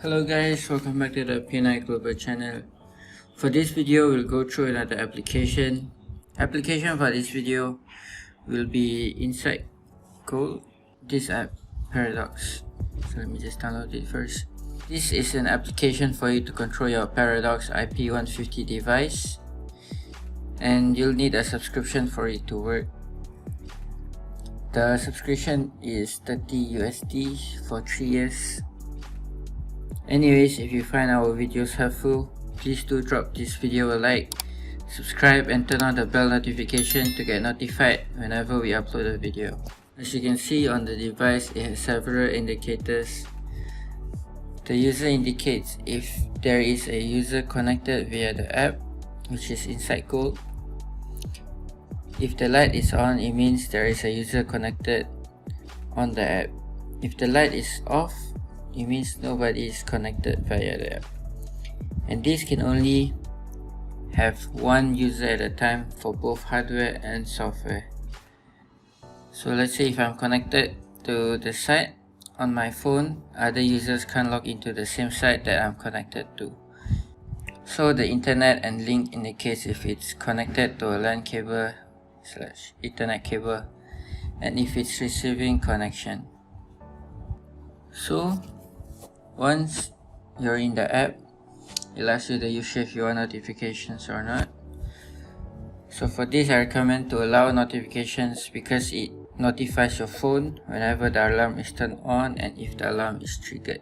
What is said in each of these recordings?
Hello guys, welcome back to the PNI Global channel. For this video, we'll go through another application. Application for this video will be Insite Gold, this app, Paradox. So let me just download it first. This is an application for you to control your Paradox IP150 device, and you'll need a subscription for it to work. The subscription is 30 USD for 3 years. Anyways, if you find our videos helpful, please do drop this video a like, subscribe and turn on the bell notification to get notified whenever we upload a video. As you can see on the device, it has several indicators. The user indicates if there is a user connected via the app, which is Insite Gold. If the light is on, it means there is a user connected on the app. If the light is off, it means nobody is connected via the app. And this can only have one user at a time for both hardware and software. So let's say if I'm connected to the site on my phone, other users can't log into the same site that I'm connected to. So the internet and link indicates if it's connected to a LAN cable / Ethernet cable, and if it's receiving connection. So once you're in the app, it'll ask you if you want notifications or not. So for this, I recommend to allow notifications because it notifies your phone whenever the alarm is turned on and if the alarm is triggered.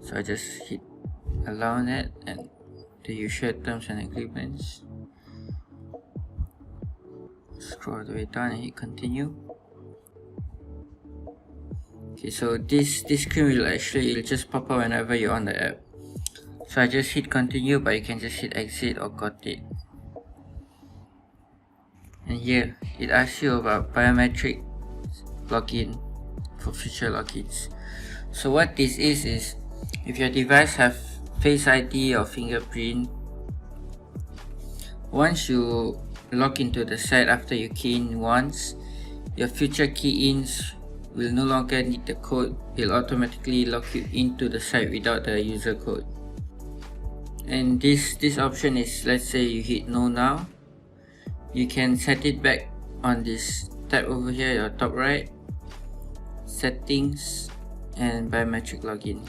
So I just hit allow on it and the usual terms and agreements. Scroll the way down and hit continue. Okay, so this screen will it'll just pop up whenever you're on the app. So I just hit continue, but you can just hit exit or got it. And here it asks you about Biometrics Login for future logins. So what this is if your device have Face ID or fingerprint, once you log into the site after you key in once, your future key-ins will no longer need the code. It'll automatically log you into the site without the user code. And this option is, let's say you hit no now, you can set it back on this tab over here, your top right, settings and biometric login.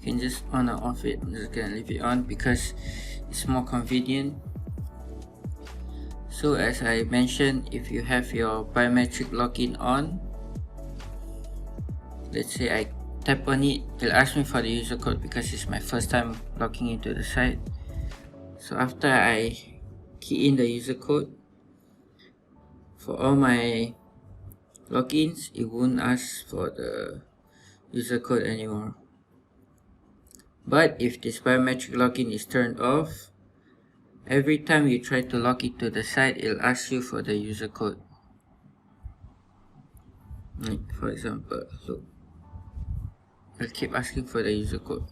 You can just on or off it. I'm just gonna leave it on because it's more convenient. So as I mentioned, if you have your biometric login on, let's say I tap on it, it'll ask me for the user code because it's my first time logging into the site. So after I key in the user code, for all my logins, it won't ask for the user code anymore. But if this biometric login is turned off, every time you try to log into the site, it'll ask you for the user code. Like for example, look, it'll keep asking for the user code.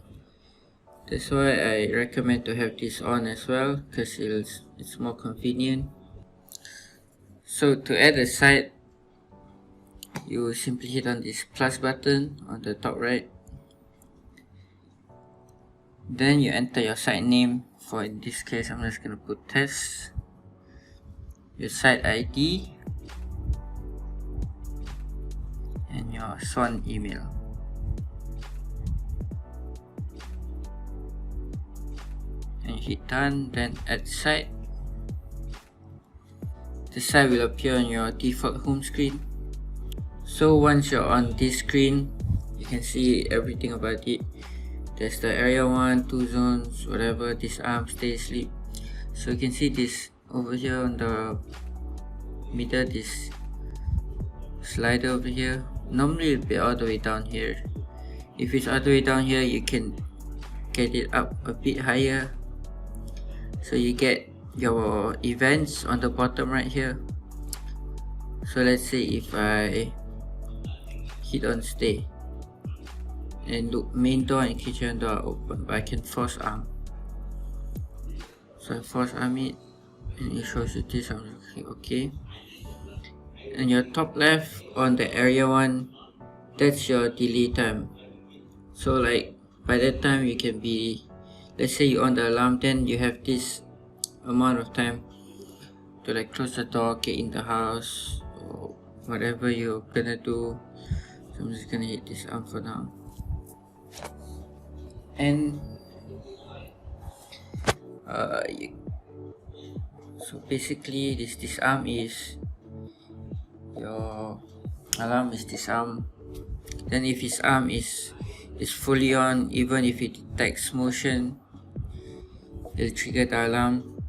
That's why I recommend to have this on as well, because it's more convenient. So to add a site, you simply hit on this plus button on the top right. Then you enter your site name. For in this case, I'm just gonna put test, your site ID and your swan email. And you hit done, then add site. The site will appear on your default home screen. So once you're on this screen, you can see everything about it. There's the area 1, 2 zones, whatever, disarm, stay asleep. So you can see this over here on the middle, this slider over here. Normally it'll be all the way down here. If it's all the way down here, you can get it up a bit higher. So you get your events on the bottom right here. So let's say if I hit on stay, and look, main door and kitchen door are open, but I can force arm. So I force arm it and it shows you this. I'm just okay. And your top left on the area 1, that's your delay time. So like by that time you can be, let's say you on the alarm, then you have this amount of time to like close the door, get in the house, or whatever you're gonna do. So I'm just gonna hit this arm for now. And so basically this arm is your alarm is disarmed. Then if his arm is fully on, even if it detects motion, it'll trigger the alarm.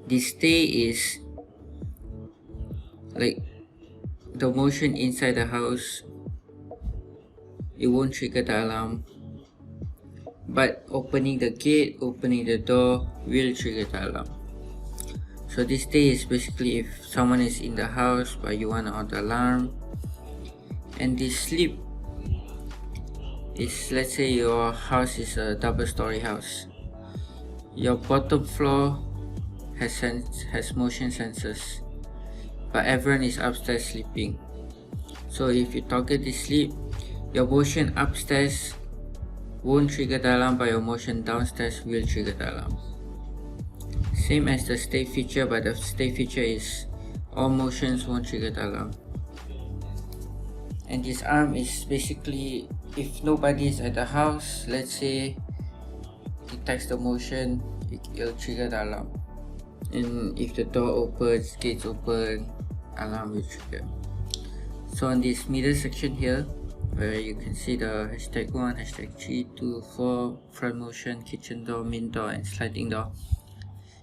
This stay is like the motion inside the house, it won't trigger the alarm, but opening the gate, opening the door will trigger the alarm. So this stay is basically if someone is in the house but you want to on the alarm. And this sleep is, let's say your house is a double-story house. Your bottom floor has motion sensors, but everyone is upstairs sleeping. So if you toggle the sleep, your motion upstairs won't trigger the alarm, but your motion downstairs will trigger the alarm. Same as the stay feature, but the stay feature is all motions won't trigger the alarm. And this arm is basically if nobody is at the house, let's say detects the motion, it'll trigger the alarm. And if the door opens, gates open, alarm will trigger. So on this middle section here, where you can see the hashtag 1, hashtag 3, 2, 4, front motion, kitchen door, main door, and sliding door.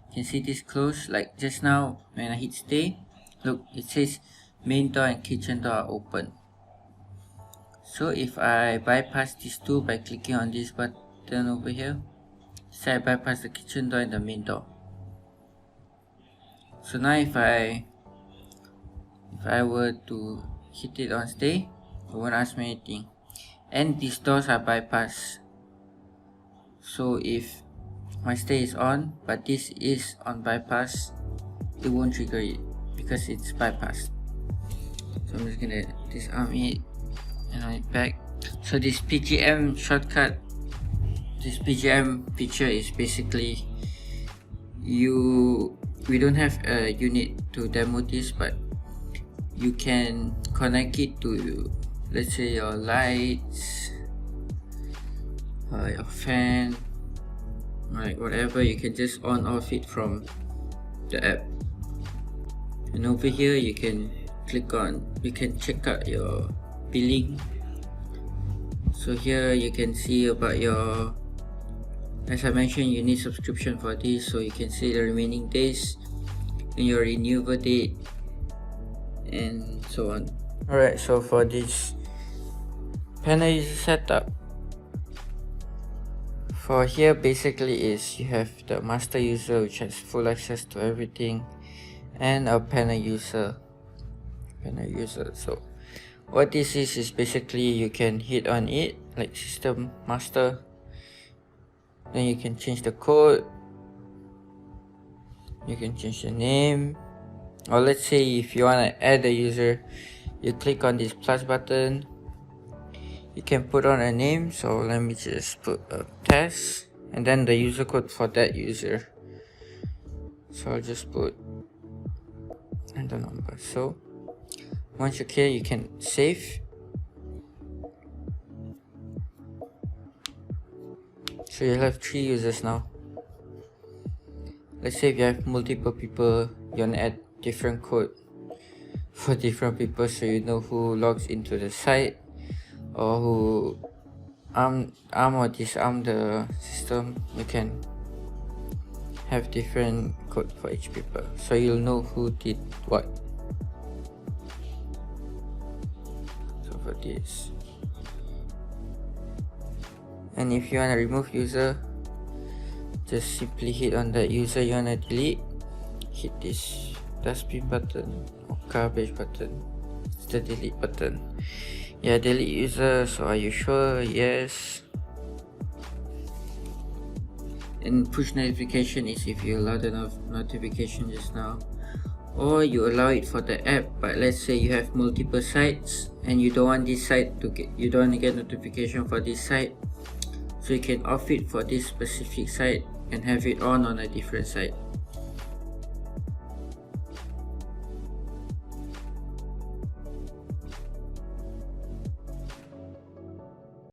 You can see this close, like just now when I hit stay, look, it says main door and kitchen door are open. So if I bypass these two by clicking on this button over here, say I bypass the kitchen door and the main door. So now if I were to hit it on stay, it won't ask me anything. And these doors are bypassed. So if my stay is on, but this is on bypass, it won't trigger it because it's bypassed. So I'm just gonna disarm it and on it back. So this PGM shortcut, this PGM feature is basically we don't have a unit to demo this, but you can connect it to, let's say, your lights, your fan, like whatever. You can just on off it from the app. And over here you can click on, you can check out your billing. So here you can see about your, as I mentioned, you need subscription for this, so you can see the remaining days and your renewal date and so on. Alright, so for this panel user setup, for here basically is you have the master user, which has full access to everything, and a panel user. So what this is basically you can hit on it like system master, then you can change the code, you can change the name, or let's say if you want to add a user, you click on this plus button, you can put on a name. So let me just put a test and then the user code for that user. So I'll just put and the number. So once you're clear, you can save. So you'll have 3 users now. Let's say if you have multiple people, you want to add different code for different people, so you know who logs into the site or who arm or disarm the system. You can have different code for each people, so you'll know who did what. So for this, and if you want to remove user, just simply hit on that user you want to delete, hit this dustbin button or garbage button, it's the delete button. Yeah, delete user. So are you sure? Yes. And push notification is if you allowed enough notification just now, or you allow it for the app, but let's say you have multiple sites and you don't want this site to you don't want to get notification for this site, so you can off it for this specific site and have it on a different site.